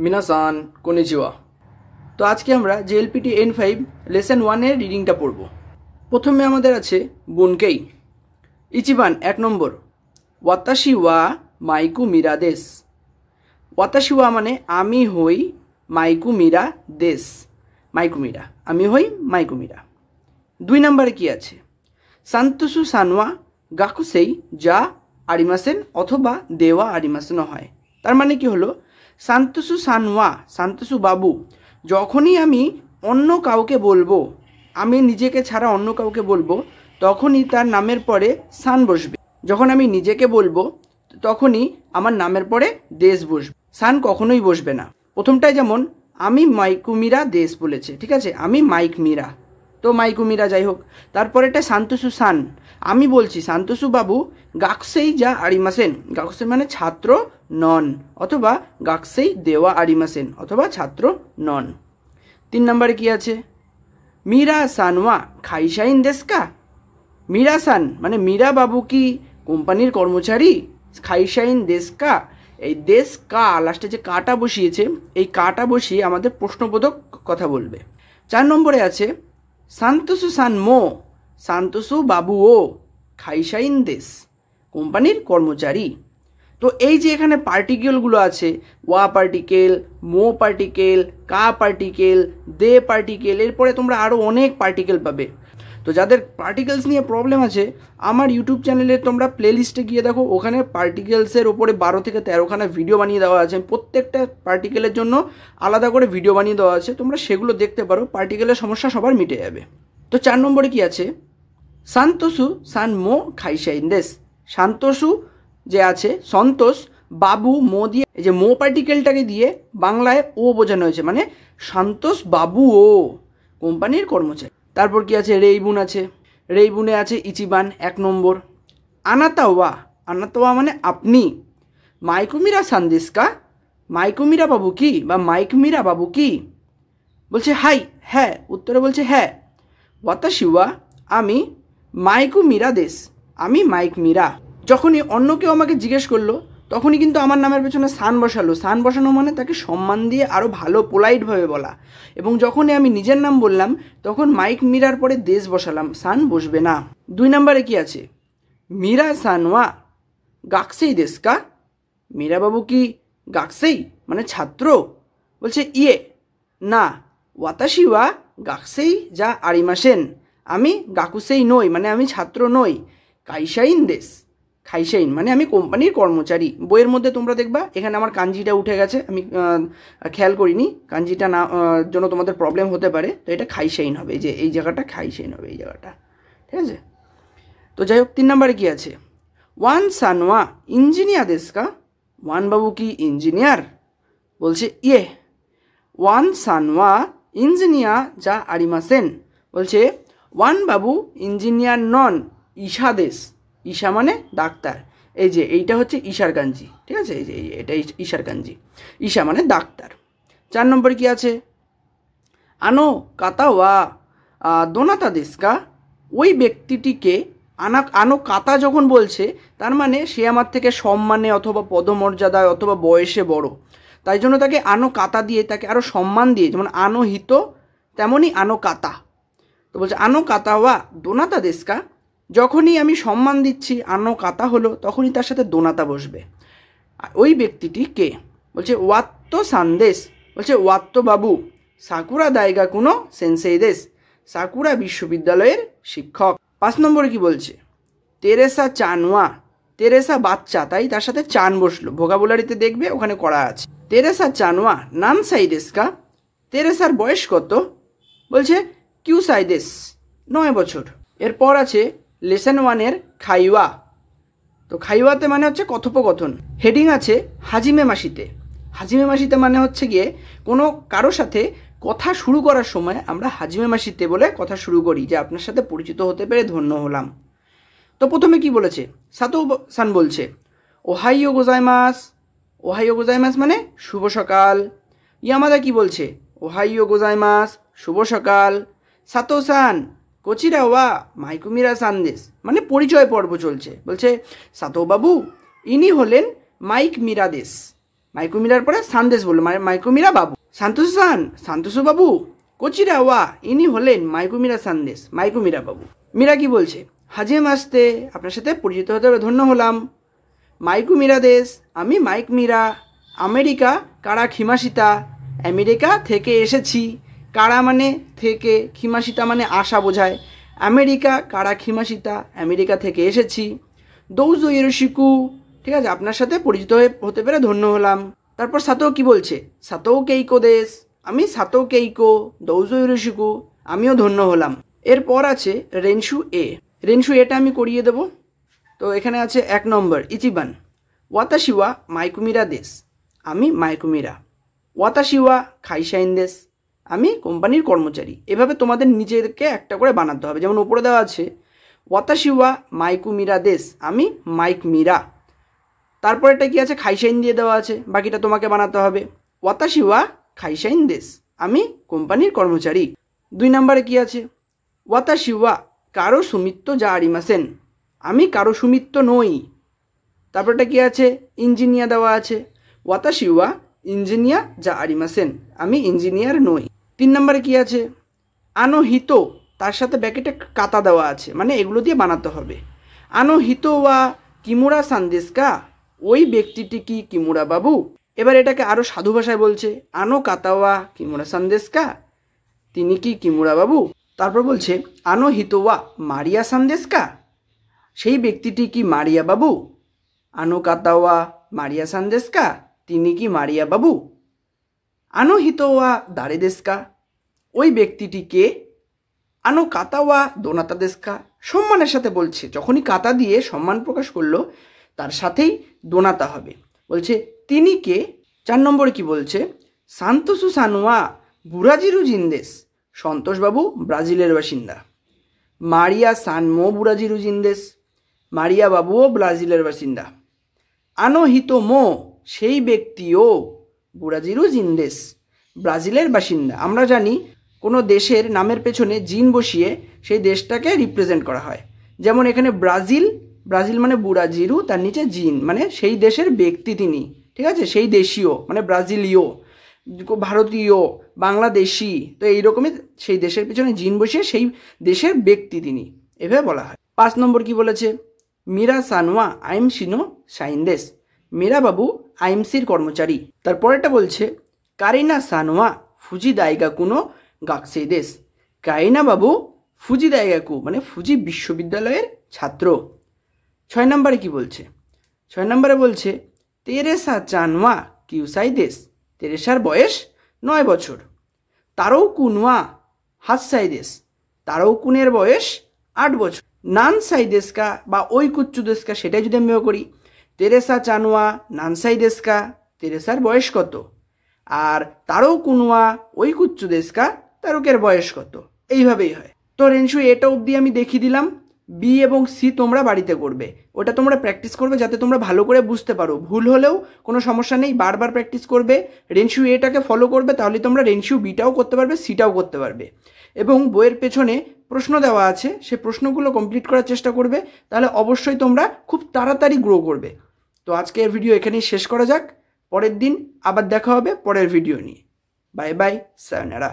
মিনাসান কনিচিওয়া। তো আজকে আমরা জেএলপিটি N5 লেসন 1 এর রিডিংটা পড়ব। প্রথমে আমাদের আছে বুনকেই। ইচিবান 1 নম্বর, ওয়াতাশি ওয়া মাইকু মিরা দেস। ওয়াতাশি ওয়া মানে আমি হই, মাইকু মিরা দেস, মাইকু মিরা, আমি হই মাইকু মিরা। 2 নম্বরে কি আছে? সান্তোসু সানওয়া গাকুসেই যা আরিমাসেন অথবা দেওয়া আরিমাসেনও হয়। তার মানে কি হলো? সান্তোসু সানওয়া, সান্তোসু বাবু, যখনই আমি অন্য কাউকে বলবো, আমি নিজেকে ছাড়া অন্য কাউকে বলবো, তখনই তার নামের পরে সান বসবে। যখন আমি নিজেকে বলবো তখনই আমার নামের পরে দেশ বসবে, সান কখনোই বসবে না। প্রথমটায় যেমন আমি মাইকু মিরা দেশ বলেছে, ঠিক আছে, আমি মাইক মিরা, তো মাইকু মিরা যাই হোক। তারপরেটা সান্তোসু সান, আমি বলছি সান্তোসু বাবু গাকসেই যা আরিমাসেন, গাকসেই মানে ছাত্র নন, অথবা গাকসেই দেওয়া আরিমাসেন অথবা ছাত্র নন। 3 নম্বরে কি আছে? মীরা সানওয়া খাইশাইন দেশকা। মীরা সান মানে মীরা বাবু কি কোম্পানির কর্মচারী? খাইশাইন দেশকা, এই দেশ কা লাস্টে যে কাটা বসিয়েছে, এই কাটা বসিয়ে আমাদের প্রশ্নবোধক কথা বলবে। 4 নম্বরে আছে সান্তোসু সান মো, সান্তোসু বাবু ও খাইশাইন দেশ, কোম্পানির কর্মচারী। তো এই যে এখানে পার্টিকেলগুলো আছে, ওয়া পার্টিকেল, মো পার্টিকেল, কা পার্টিকেল, দে পার্টিকেল, এরপরে তোমরা আরও অনেক পার্টিকেল পাবে। তো যাদের পার্টিকেলস নিয়ে প্রবলেম আছে, আমার ইউটিউব চ্যানেলে তোমরা প্লেলিস্টে গিয়ে দেখো, ওখানে পার্টিকেলসের ওপরে 12 থেকে 13খানা ভিডিও বানিয়ে দেওয়া আছে। প্রত্যেকটা পার্টিকেলের জন্য আলাদা করে ভিডিও বানিয়ে দেওয়া আছে, তোমরা সেগুলো দেখতে পারো, পার্টিকেলের সমস্যা সবার মিটে যাবে। তো 4 নম্বরে কি আছে? সান্তোসু সান মো খাইশাইন দেশ। সান্তোসু যে আছে, সন্তোষ বাবু, মো দিয়ে এই যে মো পার্টিকেলটাকে দিয়ে বাংলায় ও বোঝানো হয়েছে, মানে সন্তোষ বাবু ও কোম্পানির কর্মচারী। তারপর কি আছে? রেইবুন আছে, রেইবুনে আছে ইচিবান 1 নম্বর। আনাতাওয়া, আনাতাওয়া মানে আপনি। মাইকুমিরা সান্দেশকা, মাইকুমিরা বাবু কি বা মাইকুমিরা বাবু কি? বলছে হাই, হ্যাঁ, উত্তরে বলছে হ্যাঁ। ওয়াতাশিওয়া আমি, মাইকু মিরা দেশ, আমি মাইক মিরা। যখনই অন্য কেউ আমাকে জিজ্ঞেস করলো, তখনই কিন্তু আমার নামের পেছনে সান বসালো। সান বসানো মানে তাকে সম্মান দিয়ে আরও ভালো পোলাইটভাবে বলা। এবং যখনই আমি নিজের নাম বললাম, তখন মাইক মিরার পরে দেশ বসালাম, সান বসবে না। 2 নম্বরে কি আছে? মীরা সানওয়া গাকসেই দেশকা। মীরা বাবু কি গাকসেই মানে ছাত্র? বলছে ইয়ে না, ওয়াতাশিওয়া গাকসেই যা আরিমাসেন, আমি গাকুসেই নই মানে আমি ছাত্র নই। কাইশাইন দেশ, খাইশাইন মানে আমি কোম্পানির কর্মচারী। বইয়ের মধ্যে তোমরা দেখবা এখানে আমার কাঞ্জিটা উঠে গেছে, আমি খেয়াল করিনি, কাঞ্জিটা না জন্য তোমাদের প্রবলেম হতে পারে। তো এটা খাইশাইন হবে, যে এই জায়গাটা খাইশাইন হবে, এই জায়গাটা, ঠিক আছে। তো যাই হোক, 3 নম্বরে কি আছে? ওয়ান সানওয়া ইঞ্জিনিয়ার দেশকা। ওয়ান বাবু কি ইঞ্জিনিয়ার? বলছে ইয়ে। ওয়ান সানওয়া ইঞ্জিনিয়ার যা আরিমাসেন। বলছে ওয়ান বাবু ইঞ্জিনিয়ার নন, ঈশা দেশ। ঈশা মানে ডাক্তার, এই যে এইটা হচ্ছে ঈশার কাঞ্জি, ঠিক আছে, এই যে এটা ঈশার কাঞ্জি, ঈশা মানে ডাক্তার। 4 নম্বরে কি আছে? আনো কাতা ওয়া দোনাতা দেশকা। ওই ব্যক্তিটিকে আনো কাতা যখন বলছে, তার মানে সে আমার থেকে সম্মানে অথবা পদমর্যাদায় অথবা বয়সে বড়, তাই জন্য তাকে আনো কাতা দিয়ে তাকে আরও সম্মান দিয়ে, যেমন আনো হিত তেমনই আনো কাতা। তো বলছে আনো কাতা ওয়া দোনাতা দেশকা, যখনই আমি সম্মান দিচ্ছি, আনো কাতা হলো, তখনই তার সাথে দোনাতা বসবে। ওই ব্যক্তিটি কে? বলছে ওয়াত্তো সান্দেশ। বলছে ওয়াত্তো বাবু সাকুরা দায়গা কোনো সেন্সেই দেশ, সাকুরা বিশ্ববিদ্যালয়ের শিক্ষক। 5 নম্বরে কি বলছে? তেরেসা চানওয়া, তেরেসা বাচ্চা, তাই তার সাথে চান বসলো, ভোকাবুলারিতে দেখবে ওখানে করা আছে। তেরেসা চানওয়া নান সাইদেশকা। তেরেসার বয়স কত? বলছে কিউ সাইদেশ, 9 বছর। এরপর আছে লেসন 1 খাইওয়া। তো খাইওয়াতে মানে হচ্ছে কথোপকথন। হেডিং আছে হাজিমে মাসিতে। হাজিমে মাসিতে মানে হচ্ছে গিয়ে কোনো কারোর সাথে কথা শুরু করার সময় আমরা হাজিমে মাসিতে বলে কথা শুরু করি, যে আপনার সাথে পরিচিত হতে পেরে ধন্য হলাম। তো প্রথমে কি বলেছে? সাতো সান বলছে ওহাইও গোজাইমাস। ওহাইও গোজাইমাস মানে শুভ সকাল। ইয়ামাদা কি বলছে? ওহাইও গোজাইমাস, শুভ সকাল। সাতো সান কোচিরা ওয়া মাইকুমিরা সান্দেশ মানে পরিচয় পর্ব চলছে। বলছে সাতো বাবু ইনি হলেন মাইক মিরা দেশ। মাইকুমিরার পরে সান্দেশ বললো, মাইকুমিরা বাবু। সান্তোষু সান, সান্তোষু বাবু, কোচিরা ওয়া, ইনি হলেন মাইকুমিরা সান্দেশ, মাইকুমিরা বাবু। মীরা কি বলছে? হাজে মাস্তে, আপনার সাথে পরিচিত হতে ধন্য হলাম। মাইকুমিরা দেশ, আমি মাইক মীরা। আমেরিকা কারা খিমাশিতা, আমেরিকা থেকে এসেছি। কারা মানে থেকে, খিমাশিতা মানে আশা বোঝায়। আমেরিকা কারা খিমাশিতা, আমেরিকা থেকে এসেছি। দৌজো ইরোশিকু, ঠিক আছে, আপনার সাথে পরিচিত হতে পেরে ধন্য হলাম। তারপর সাতো কি বলছে? সাতো কেইকো দেশ, আমি সাতো কেইকো। দৌজো ইরোশিকু, আমিও ধন্য হলাম। এরপর আছে রেনশু এ। রেনশু এটা আমি করিয়ে দেব। তো এখানে আছে 1 নম্বর ইচিবান, ওয়াতাশি ওয়া মাইকুমিরা দেশ, আমি মাইকুমিরা। ওয়াতাশি ওয়া খাইশাইন দেশ, আমি কোম্পানির কর্মচারী। এভাবে তোমাদের নিজেকে একটা করে বানাতে হবে। যেমন উপরে দেওয়া আছে ওয়াতাশি ওয়া মাইকুমিরা দেশ, আমি মাইক মিরা। তারপর এটা কি আছে? খাইশাইন দিয়ে দেওয়া আছে, বাকিটা তোমাকে বানাতে হবে। ওয়াতাশি ওয়া খাইশাইন দেশ, আমি কোম্পানির কর্মচারী। 2 নম্বরে কি আছে? ওয়াতাশি ওয়া কারো সুমিত্ত যা আরিমাসেন, আমি কারো সুমিত্ত নই। তারপরটা কি আছে? ইঞ্জিনিয়ার দেওয়া আছে। ওয়াতাশি ওয়া ইঞ্জিনিয়ার যা আরিমাসেন, আমি ইঞ্জিনিয়ার নই। 3 নম্বরে কি আছে? আনোহিত, তার সাথে ব্যাকেটে কাতা দেওয়া আছে, মানে এগুলো দিয়ে বানাতে হবে। আনোহিত ওয়া কিমুরা সান্দেশকা, ওই ব্যক্তিটি কি কিমুরা বাবু। এবার এটাকে আরও সাধু ভাষায় বলছে, আনো কাতা ওয়া কিমুরা সান্দেশকা, তিনি কি কিমুরা বাবু। তারপর বলছে আনোহিত ওয়া মারিয়া সান্দেশকা, সেই ব্যক্তিটি কি মারিয়া বাবু। আনো কাতা ওয়া মারিয়া সান্দেশকা, তিনি কি মারিয়া বাবু। আনোহিত ওয়া দারে দেশকা, ওই ব্যক্তিটি কে। আনো কাতা ওয়া দোনাতা দেশকা, সম্মানের সাথে বলছে, যখনই কাতা দিয়ে সম্মান প্রকাশ করলো তার সাথেই দোনাতা হবে। বলছে তিনি কে। 4 নম্বরে কি বলছে? সান্তোসু সানোয়া বুরাজিরু জিন্দেশ, সন্তোষবাবু ব্রাজিলের বাসিন্দা। মারিয়া সানমো বুরাজিরু জিন্দেশ, মারিয়া বাবুও ব্রাজিলের বাসিন্দা। আনোহিত মো, সেই ব্যক্তিও বুরাজিরু জিন্দেশ, ব্রাজিলের বাসিন্দা। আমরা জানি কোনো দেশের নামের পেছনে জিন বসিয়ে সেই দেশটাকে রিপ্রেজেন্ট করা হয়। যেমন এখানে ব্রাজিল, ব্রাজিল মানে বুরাজিরু, তার নিচে জিন মানে সেই দেশের ব্যক্তি তিনি, ঠিক আছে, সেই দেশীয় মানে ব্রাজিলীয়, ভারতীয়, বাংলাদেশি, তো এইরকমই সেই দেশের পিছনে জিন বসিয়ে সেই দেশের ব্যক্তি তিনি, এভাবে বলা হয়। 5 নম্বর কি বলেছে? মীরা সানোয়া আইমসিনো সাইন্দেশ, মীরা বাবু আইএমসির কর্মচারী। তারপরেটা বলছে কারিনা সানোয়া ফুজি দাইগাকুনো গাকসেই দেশ, কারিনা বাবু ফুজি দাইগাকু মানে ফুজি বিশ্ববিদ্যালয়ের ছাত্র। 6 নম্বরে কি বলছে? 6 নম্বরে বলছে তেরেসা চানোয়া কিউসাই দেশ, তেরেসার বয়স 9 বছর। তারও কুনোয়া হাতসাই দেশ, তারও কুনের বয়স 8 বছর। নানসাই দেশকা বা ওই কুচ্চু দেশকা, সেটাই যদি আমি ব্যবহার করি, তেরেসা চানোয়া নানসাই দেশকা, তেরেসার বয়স কত। আর তারও কুনোয়া ওই কুচ্চু দেশকা, তারকের বয়স কত, এইভাবেই হয়। তো রেনশু এটা অবধি আমি দেখিয়ে দিলাম। বি এবং সি তোমরা বাড়িতে করবে, ওটা তোমরা প্র্যাকটিস করবে যাতে তোমরা ভালো করে বুঝতে পারো। ভুল হলেও কোনো সমস্যা নেই, বারবার প্র্যাকটিস করবে। রেনশু এটাকে ফলো করবে, তাহলে তোমরা রেনশু বিটাও করতে পারবে, সিটাও করতে পারবে। এবং বইয়ের পেছনে প্রশ্ন দেওয়া আছে, সে প্রশ্নগুলো কমপ্লিট করার চেষ্টা করবে, তাহলে অবশ্যই তোমরা খুব তাড়াতাড়ি গ্রো করবে। তো আজকের ভিডিও এখানেই শেষ করা যাক, পরের দিন আবার দেখা হবে পরের ভিডিও নিয়ে। Bye bye, সায়োনারা।